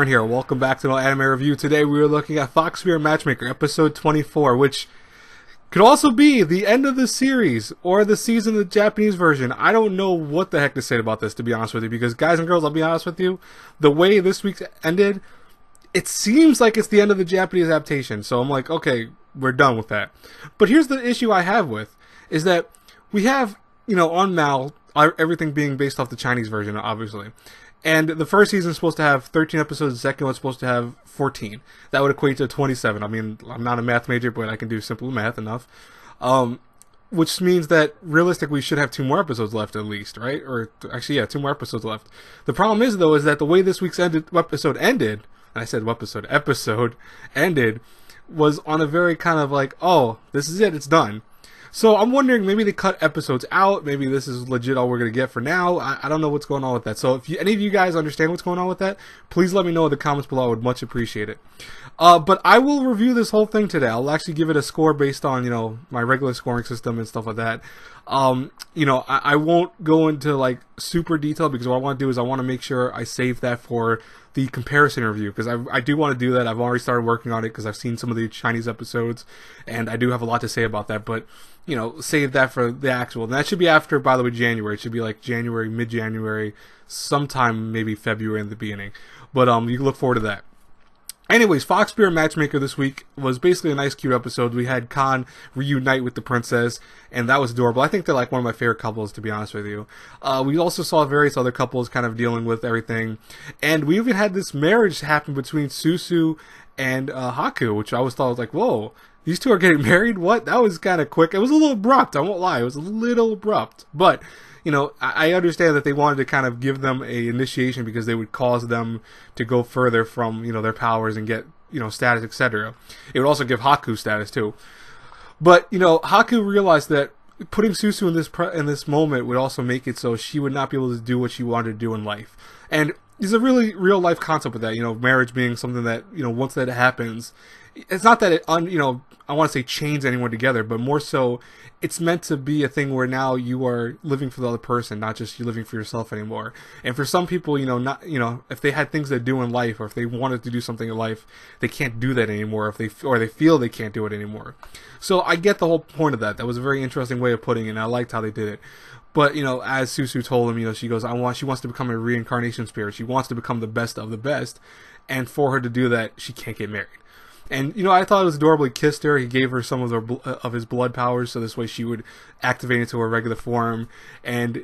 Aaron here. Welcome back to the anime review. Today we are looking at Fox Spirit Matchmaker, episode 24, which could also be the end of the series or the season of the Japanese version. I don't know what the heck to say about this, to be honest with you, because guys and girls, I'll be honest with you, the way this week's ended, it seems like it's the end of the Japanese adaptation. So I'm like, okay, we're done with that. But here's the issue I have with, is that we have, on Mal, everything being based off the Chinese version, obviously. And the first season is supposed to have 13 episodes, the second one's supposed to have 14. That would equate to 27. I mean, I'm not a math major, but I can do simple math enough. Which means that realistically we should have 2 more episodes left at least, right? Or actually, yeah, 2 more episodes left. The problem is, though, is that the way this week's episode ended, and I said episode ended, was on a very kind of like, oh, this is it, it's done. So I'm wondering, maybe they cut episodes out. Maybe this is legit all we're going to get for now. I don't know what's going on with that. So if any of you guys understand what's going on with that, please let me know in the comments below. I would much appreciate it. But I will review this whole thing today. I'll actually give it a score based on, my regular scoring system and stuff like that. I won't go into like super detail, because what I want to do is I want to make sure I save that for the comparison review, because I do want to do that. I've already started working on it because I've seen some of the Chinese episodes and I do have a lot to say about that, but save that for the actual. And that should be after, by the way, January. It should be like January, mid-January, sometime maybe February in the beginning. But you can look forward to that. Anyways, Fox Spirit Matchmaker this week was basically a nice, cute episode. We had Khan reunite with the princess, and that was adorable. I think they're like one of my favorite couples, to be honest with you. We also saw various other couples kind of dealing with everything, and we even had this marriage happen between Susu and Haku, which I always thought was like, whoa, these two are getting married? What? That was kind of quick. It was a little abrupt, I won't lie. It was a little abrupt, but I understand that they wanted to kind of give them a initiation because they would cause them to go further from, their powers and get, status, etc. It would also give Haku status too. But, Haku realized that putting Susu in this moment would also make it so she would not be able to do what she wanted to do in life. And there's a really real life concept with that, marriage being something that, once that happens, it's not that it, I want to say chains anyone together, but more so it's meant to be a thing where now you are living for the other person, not just you living for yourself anymore. And for some people, if they had things to do in life, or if they wanted to do something in life, they can't do that anymore, or they feel they can't do it anymore. So I get the whole point of that. That was a very interesting way of putting it, and I liked how they did it. But, as Susu told him, she goes, she wants to become a reincarnation spirit. She wants to become the best of the best. And for her to do that, she can't get married. And, I thought it was adorable. He kissed her. He gave her some of his blood powers, so this way she would activate into her regular form. And,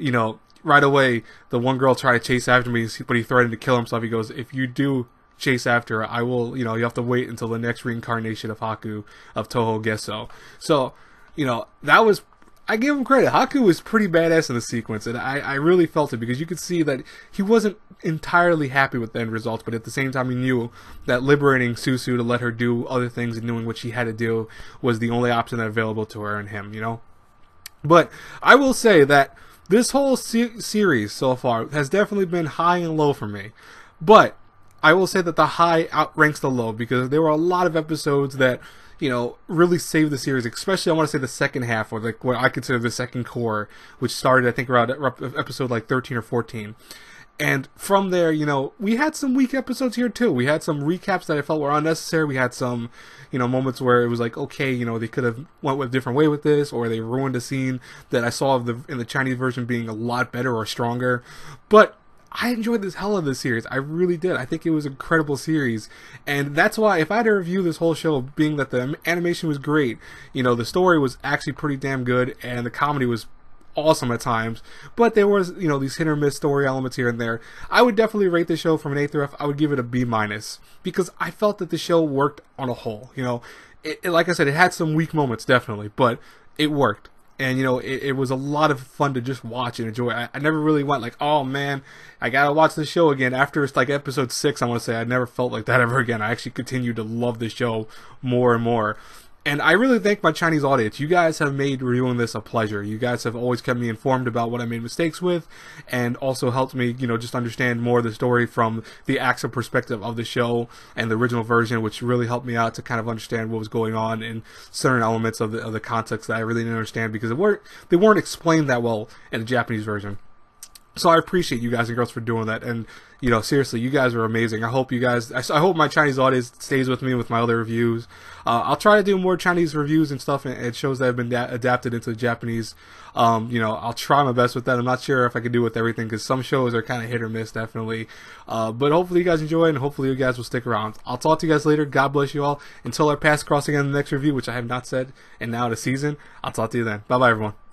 right away, the one girl tried to chase after me, but he threatened to kill himself. He goes, if you do chase after her, I will, you have to wait until the next reincarnation of Haku, of Toho Gesso. So, that was, I give him credit. Haku was pretty badass in the sequence, and I really felt it, because you could see that he wasn't entirely happy with the end results, but at the same time he knew that liberating Susu to let her do other things and doing what she had to do was the only option that available to her and him, But I will say that this whole series so far has definitely been high and low for me. But I will say that the high outranks the low, because there were a lot of episodes that really saved the series, especially I want to say the second half, or like what I consider the second core, which started I think around episode like 13 or 14. And from there, we had some weak episodes here too. We had some recaps that I felt were unnecessary. We had some, moments where it was like, okay, they could have went with a different way with this, or they ruined a scene that I saw in the Chinese version being a lot better or stronger. But I enjoyed this hell of this series. I really did. I think it was an incredible series. And that's why, if I had to review this whole show, being that the animation was great, the story was actually pretty damn good, and the comedy was awesome at times, but there was, these hit or miss story elements here and there. I would definitely rate the show from an A through F. I would give it a B-, because I felt that the show worked on a whole. Like I said, it had some weak moments, definitely, but it worked. And, it was a lot of fun to just watch and enjoy. I never really went like, oh man, I gotta watch the show again. After it's like episode 6, I want to say, I never felt like that ever again. I actually continued to love the show more and more. And I really thank my Chinese audience. You guys have made reviewing this a pleasure. You guys have always kept me informed about what I made mistakes with, and also helped me, just understand more of the story from the actual perspective of the show and the original version, which really helped me out to kind of understand what was going on in certain elements of the context that I really didn't understand, because they weren't explained that well in the Japanese version. So I appreciate you guys and girls for doing that, and you know, seriously, you guys are amazing. I hope I hope my Chinese audience stays with me with my other reviews. I'll try to do more Chinese reviews and stuff, and shows that have been adapted into the Japanese. You know, I'll try my best with that. I'm not sure if I can do it with everything, because some shows are kind of hit or miss, definitely. But hopefully you guys enjoy it, and hopefully you guys will stick around. I'll talk to you guys later. God bless you all. Until our paths cross again in the next review, which I have not said, and now the season. I'll talk to you then. Bye bye, everyone.